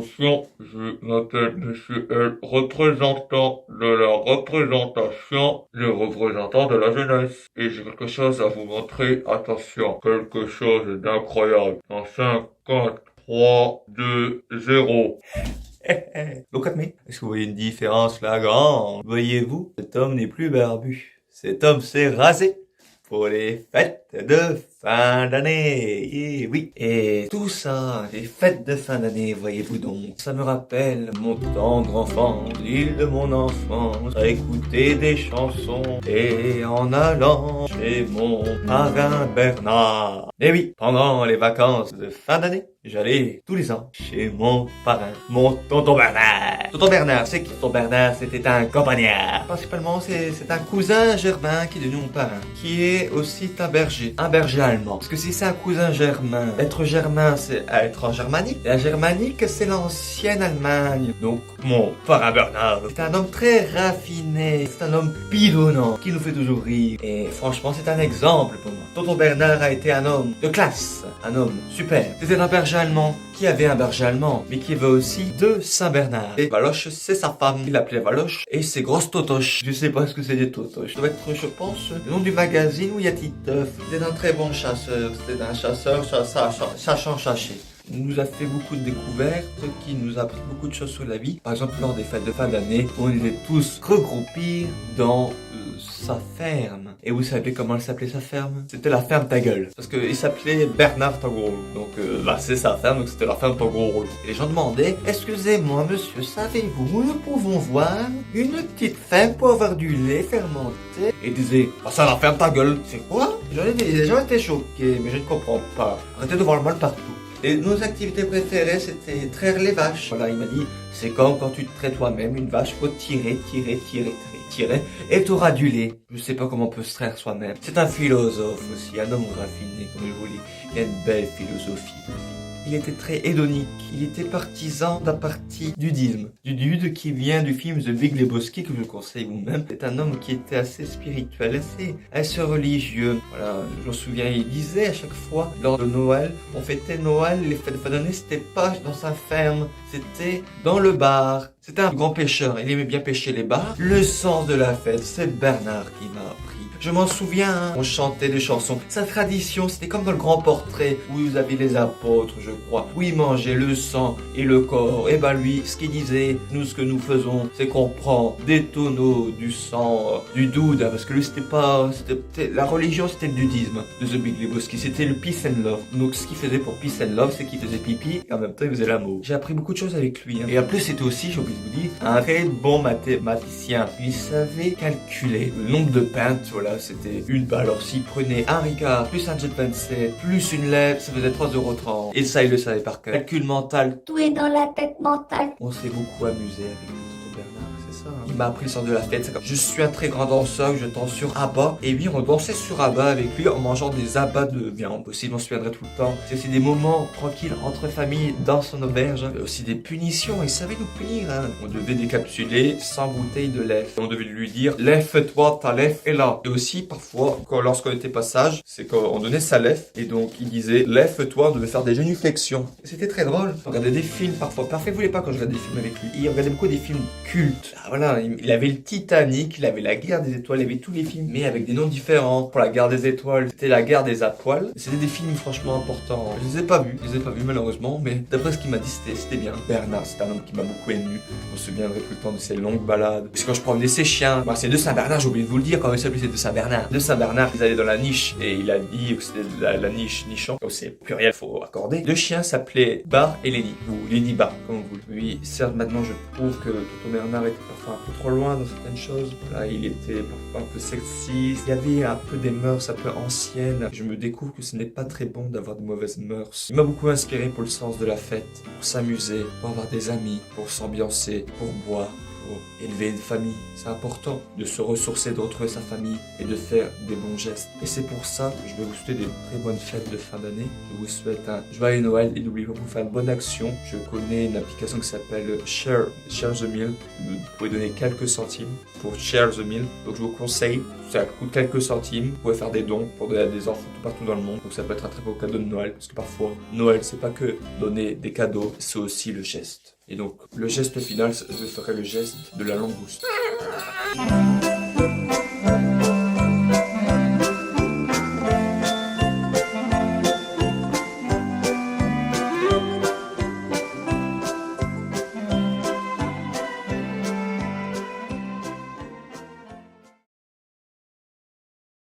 Attention, je m'appelle Monsieur L, représentant de la représentation, le représentant de la jeunesse. Et j'ai quelque chose à vous montrer. Attention, quelque chose d'incroyable. En 5, 4, 3, 2, 0. Look at me. Est-ce que vous voyez une différence flagrante? Voyez-vous, cet homme n'est plus barbu. Cet homme s'est rasé pour les fêtes de fin d'année. Et oui. Et tout ça, les fêtes de fin d'année, voyez-vous donc, ça me rappelle mon tendre enfance, l'île de mon enfance, à écouter des chansons et en allant chez mon parrain Bernard. Et oui, pendant les vacances de fin d'année, j'allais tous les ans chez mon parrain, mon tonton Bernard. Tonton Bernard, c'est qui? Tonton Bernard, c'était un campagnard. Principalement, c'est un cousin germain qui est devenu mon parrain, qui est aussi un berger allemand. Parce que si c'est un cousin germain, être germain, c'est être en Germanie. Et la Germanique, c'est l'ancienne Allemagne. Donc, mon parrain Bernard, c'est un homme très raffiné, c'est un homme pilonnant, qui nous fait toujours rire. Et franchement, c'est un exemple pour moi. Tonton Bernard a été un homme de classe, un homme super. C'était un berger allemand qui avait un berger allemand, mais qui avait aussi deux Saint-Bernard. Et Valoche, c'est sa femme. Il l'appelait Valoche. Et ses grosses totoches. Je sais pas ce que c'est des totoches. Ça doit être, je pense, le nom du magazine où il y a Titeuf. C'était un très bon chasseur. C'était un chasseur sachant chasser. Il nous a fait beaucoup de découvertes, qui nous a appris beaucoup de choses sur la vie. Par exemple, lors des fêtes de fin d'année, on était tous regroupés dans sa ferme. Et vous savez comment elle s'appelait sa ferme? C'était la ferme Ta Gueule. Parce qu'il s'appelait Bernard Tagol. Donc c'est sa ferme, donc c'était la ferme Tagol. Et les gens demandaient, excusez-moi monsieur, savez-vous, nous pouvons voir une petite ferme pour avoir du lait fermenté? Et ils disaient, c'est la ferme Ta Gueule. C'est quoi? Les gens étaient choqués, mais je ne comprends pas. Arrêtez de voir le mal partout. Et nos activités préférées, c'était traire les vaches. Voilà, il m'a dit, c'est comme quand tu traites toi-même une vache, faut tirer, et t'auras du lait. Je sais pas comment on peut se traire soi-même. C'est un philosophe aussi, un homme raffiné, comme je vous dis. Il a une belle philosophie. Il était très hédonique. Il était partisan d'un parti dudisme. Du dude qui vient du film The Big Lebowski, que je conseille vous-même. C'est un homme qui était assez spirituel, assez religieux. Voilà, je me souviens, il disait à chaque fois, lors de Noël, on fêtait Noël, les fêtes de fin d'année, c'était pas dans sa ferme, c'était dans le bar. C'était un grand pêcheur, il aimait bien pêcher les bars. Le sens de la fête, c'est Bernard qui m'a appris. Je m'en souviens, hein, on chantait des chansons. Sa tradition, c'était comme dans le grand portrait, où vous avez les apôtres, je crois, où ils mangeaient le sang et le corps. Et ben lui, ce qu'il disait, nous, ce que nous faisons, c'est qu'on prend des tonneaux du sang, du doude, hein, parce que lui, la religion, c'était le dudisme de The Big Lebowski, c'était le peace and love. Donc, ce qu'il faisait pour peace and love, c'est qu'il faisait pipi, et en même temps, il faisait l'amour. J'ai appris beaucoup de choses avec lui, hein. Et en plus, c'était aussi, j'ai oublié de vous dire, un très bon mathématicien. Il savait calculer le nombre de pintes, voilà. C'était une balle. Alors s'il prenait un Ricard, plus un Jet 27, plus une lèvre, ça faisait 3,30 €. Et ça, il le savait par cœur. Calcul mental. Tout est dans la tête mentale. On s'est beaucoup amusé avec le tonton Bernard, c'est ça, hein. Il m'a appris le sens de la fête. Je suis un très grand danseur, je danse sur abats. Et oui, on dansait sur abats avec lui en mangeant des abats de viande. Aussi, je m'en souviendrai tout le temps. C'est aussi des moments tranquilles entre familles dans son auberge. Mais aussi des punitions. Il savait nous punir, hein. On devait décapsuler 100 bouteilles de lait. On devait lui dire, lève-toi, ta lèvre est là. Et aussi, parfois, lorsqu'on était pas sage, c'est qu'on donnait sa lèvre. Et donc, il disait, lève-toi, on devait faire des génuflexions. Et c'était très drôle. On regardait des films parfois. Parfait, vous voulez pas quand je regardais des films avec lui. Il regardait beaucoup des films cultes. Ah, voilà, il avait le Titanic, il avait la guerre des étoiles, il avait tous les films, mais avec des noms différents. Pour la guerre des étoiles, c'était la guerre des poils. C'était des films franchement importants. Je les ai pas vus malheureusement, mais d'après ce qu'il m'a dit, c'était bien. Bernard, c'est un homme qui m'a beaucoup ému. On se souviendrait tout le temps de ses longues balades. Parce que quand je promenais ses chiens, c'est de Saint-Bernard, j'ai oublié de vous le dire, quand il s'appelait c'est de Saint-Bernard. De Saint-Bernard, ils allaient dans la niche, et il a dit que c'était la niche nichant. Oh, c'est pluriel, faut accorder. Le chien s'appelait Bar et Lenny, ou Lenny Bar, comme vous le voulez. Oui, certes, maintenant je trouve que Tonton Bernard était parfois un peu trop loin dans certaines choses. Voilà, il était parfois un peu sexiste. Il y avait un peu des mœurs un peu anciennes. Je me découvre que ce n'est pas très bon d'avoir de mauvaises mœurs. Il m'a beaucoup inspiré pour le sens de la fête, pour s'amuser, pour avoir des amis, pour s'ambiancer, pour boire, pour élever une famille. C'est important de se ressourcer, de retrouver sa famille et de faire des bons gestes. Et c'est pour ça que je vais vous souhaiter des très bonnes fêtes de fin d'année. Je vous souhaite un joyeux Noël et n'oubliez pas pour faire une bonne action. Je connais une application qui s'appelle Share the Meal. Vous pouvez donner quelques centimes pour Share the Meal. Donc je vous conseille, ça coûte quelques centimes. Vous pouvez faire des dons pour donner à des enfants tout partout dans le monde. Donc ça peut être un très beau cadeau de Noël. Parce que parfois, Noël, c'est pas que donner des cadeaux, c'est aussi le geste. Et donc, le geste final, je ferai le geste de la langouste.